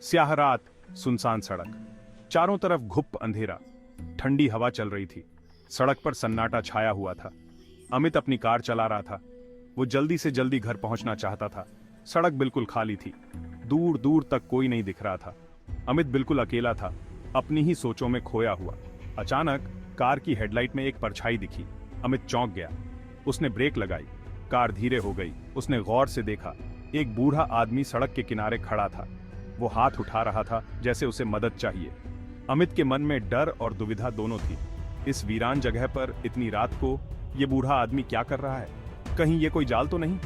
स्याह रात, सुनसान सड़क, चारों तरफ घुप अंधेरा। ठंडी हवा चल रही थी। सड़क पर सन्नाटा छाया हुआ था। अमित अपनी कार चला रहा था। वो जल्दी से जल्दी घर पहुंचना चाहता था। सड़क बिल्कुल खाली थी। दूर दूर तक कोई नहीं दिख रहा था। अमित बिल्कुल अकेला था, अपनी ही सोचों में खोया हुआ। अचानक कार की हेडलाइट में एक परछाई दिखी। अमित चौंक गया। उसने ब्रेक लगाई। कार धीरे हो गई। उसने गौर से देखा, एक बूढ़ा आदमी सड़क के किनारे खड़ा था। वो हाथ उठा रहा था, जैसे उसे मदद चाहिए। अमित के मन में डर और दुविधा दोनों थी। इस वीरान जगह पर इतनी रात को ये बूढ़ा आदमी क्या कर रहा है? कहीं ये कोई जाल तो नहीं?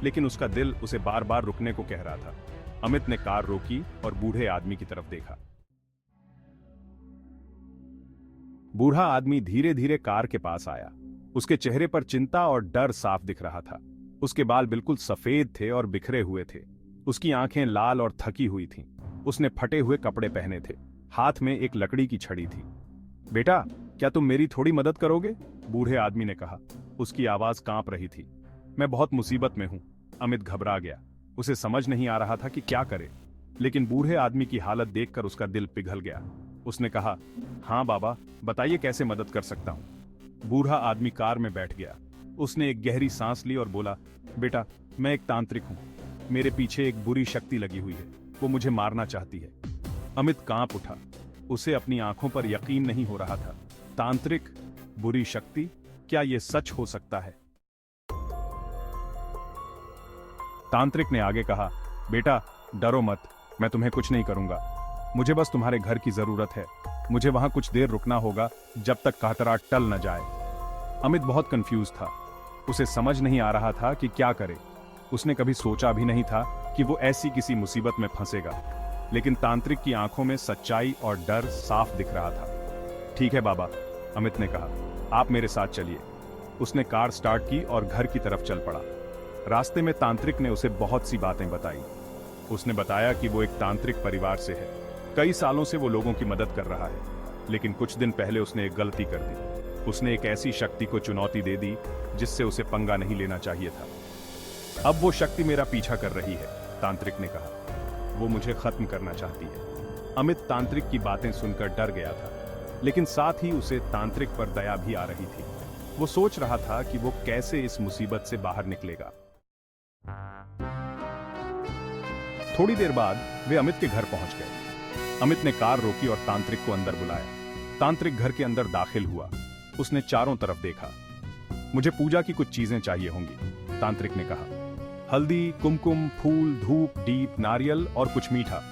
लेकिन उसका दिल उसे बार बार रुकने को कह रहा था। अमित ने कार रोकी और बूढ़े आदमी की तरफ देखा। बूढ़ा आदमी धीरे धीरे कार के पास आया। उसके चेहरे पर चिंता और डर साफ दिख रहा था। उसके बाल बिल्कुल सफेद थे और बिखरे हुए थे। उसकी आंखें लाल और थकी हुई थीं। उसने फटे हुए कपड़े पहने थे। हाथ में एक लकड़ी की छड़ी थी। बेटा, क्या तुम मेरी थोड़ी मदद करोगे? बूढ़े आदमी ने कहा। उसकी आवाज कांप रही थी। मैं बहुत मुसीबत में हूं। अमित घबरा गया। उसे समझ नहीं आ रहा था कि क्या करे। लेकिन बूढ़े आदमी की हालत देखकर उसका दिल पिघल गया। उसने कहा, हाँ बाबा, बताइए कैसे मदद कर सकता हूं। बूढ़ा आदमी कार में बैठ गया। उसने एक गहरी सांस ली और बोला, बेटा, मैं एक तांत्रिक हूं। मेरे पीछे एक बुरी शक्ति लगी हुई है। वो मुझे मारना चाहती है। अमित कांप उठा। उसे अपनी आंखों पर यकीन नहीं हो रहा था। तांत्रिक, बुरी शक्ति, क्या यह सच हो सकता है? तांत्रिक ने आगे कहा, बेटा, डरो मत, मैं तुम्हें कुछ नहीं करूंगा। मुझे बस तुम्हारे घर की जरूरत है। मुझे वहां कुछ देर रुकना होगा, जब तक कहतराट टल न जाए। अमित बहुत कंफ्यूज था। उसे समझ नहीं आ रहा था कि क्या करे। उसने कभी सोचा भी नहीं था कि वो ऐसी किसी मुसीबत में फंसेगा। लेकिन तांत्रिक की आंखों में सच्चाई और डर साफ दिख रहा था। ठीक है बाबा, अमित ने कहा, आप मेरे साथ चलिए। उसने कार स्टार्ट की और घर की तरफ चल पड़ा। रास्ते में तांत्रिक ने उसे बहुत सी बातें बताई। उसने बताया कि वो एक तांत्रिक परिवार से है। कई सालों से वो लोगों की मदद कर रहा है। लेकिन कुछ दिन पहले उसने एक गलती कर दी। उसने एक ऐसी शक्ति को चुनौती दे दी जिससे उसे पंगा नहीं लेना चाहिए था। अब वो शक्ति मेरा पीछा कर रही है, तांत्रिक ने कहा। वो मुझे खत्म करना चाहती है। अमित तांत्रिक की बातें सुनकर डर गया था, लेकिन साथ ही उसे तांत्रिक पर दया भी आ रही थी। वो सोच रहा था कि वो कैसे इस मुसीबत से बाहर निकलेगा। थोड़ी देर बाद वे अमित के घर पहुंच गए। अमित ने कार रोकी और तांत्रिक को अंदर बुलाया। तांत्रिक घर के अंदर दाखिल हुआ। उसने चारों तरफ देखा। मुझे पूजा की कुछ चीजें चाहिए होंगी, तांत्रिक ने कहा। हल्दी, कुमकुम, फूल, धूप, दीप, नारियल और कुछ मीठा।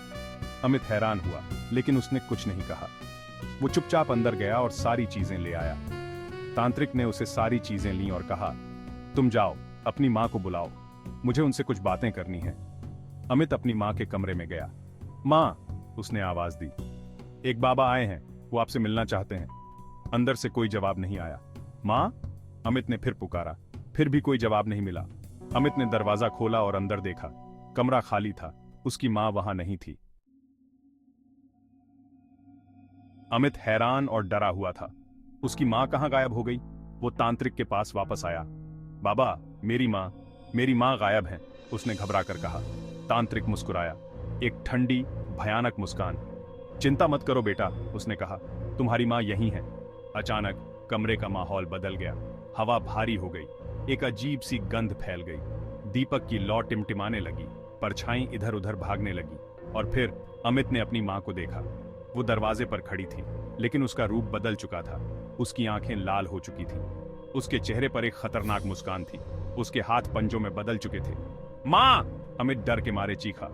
अमित हैरान हुआ, लेकिन उसने कुछ नहीं कहा। वो चुपचाप अंदर गया और सारी चीजें ले आया। तांत्रिक ने उसे सारी चीजें लीं और कहा, तुम जाओ, अपनी मां को बुलाओ। मुझे उनसे कुछ बातें करनी है। अमित अपनी मां के कमरे में गया। मां, उसने आवाज दी। एक बाबा आए हैं, वो आपसे मिलना चाहते हैं। अंदर से कोई जवाब नहीं आया। मां, अमित ने फिर पुकारा। फिर भी कोई जवाब नहीं मिला। अमित ने दरवाजा खोला और अंदर देखा। कमरा खाली था। उसकी मां वहां नहीं थी। अमित हैरान और डरा हुआ था। उसकी मां कहां गायब हो गई? वो तांत्रिक के पास वापस आया। बाबा, मेरी मां गायब है, उसने घबरा कर कहा। तांत्रिक मुस्कुराया, एक ठंडी, भयानक मुस्कान। चिंता मत करो बेटा, उसने कहा, तुम्हारी मां यहीं है। अचानक कमरे का माहौल बदल गया। हवा भारी हो गई। एक अजीब सी गंध फैल गई। दीपक की लौ टिमटिमाने लगी। परछाई इधर उधर भागने लगी। और फिर अमित ने अपनी मां को देखा। वो दरवाजे पर खड़ी थी, लेकिन उसका रूप बदल चुका था। उसकी आंखें लाल हो चुकी थीं। उसके चेहरे पर एक खतरनाक मुस्कान थी। उसके हाथ पंजों में बदल चुके थे। मां! अमित डर के मारे चीखा।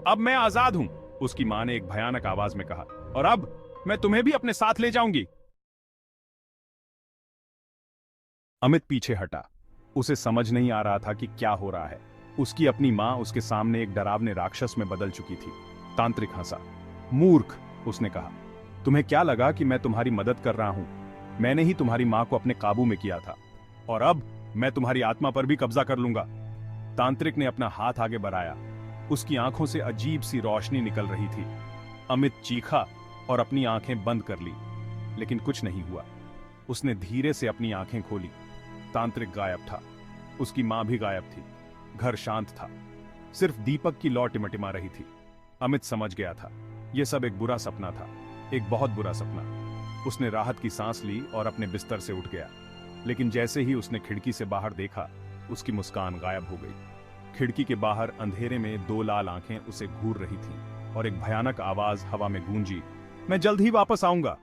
अब मैं आजाद हूं, उसकी मां ने एक भयानक आवाज में कहा। और अब मैं तुम्हें भी अपने साथ ले जाऊंगी। अमित पीछे हटा। उसे समझ नहीं आ रहा था कि क्या हो रहा है। उसकी अपनी मां उसके सामने एक डरावने राक्षस में बदल चुकी थी। तांत्रिक हंसा। मूर्ख, उसने कहा, तुम्हें क्या लगा कि मैं तुम्हारी मदद कर रहा हूं? मैंने ही तुम्हारी मां को अपने काबू में किया था, और अब मैं तुम्हारी आत्मा पर भी कब्जा कर लूंगा। तांत्रिक ने अपना हाथ आगे बढ़ाया। उसकी आंखों से अजीब सी रोशनी निकल रही थी। अमित चीखा और अपनी आंखें बंद कर ली, लेकिन कुछ नहीं हुआ। उसने धीरे से अपनी आंखें खोली। तांत्रिक गायब था। उसकी मां भी गायब थी। घर शांत था। सिर्फ दीपक की लौ टिमटिमा रही थी। अमित समझ गया था यह सब एक बुरा सपना था, एक बहुत बुरा सपना। उसने राहत की सांस ली और अपने बिस्तर से उठ गया। लेकिन जैसे ही उसने खिड़की से बाहर देखा, उसकी मुस्कान गायब हो गई। खिड़की के बाहर अंधेरे में दो लाल आंखें उसे घूर रही थीं और एक भयानक आवाज हवा में गूंजी, मैं जल्द ही वापस आऊंगा।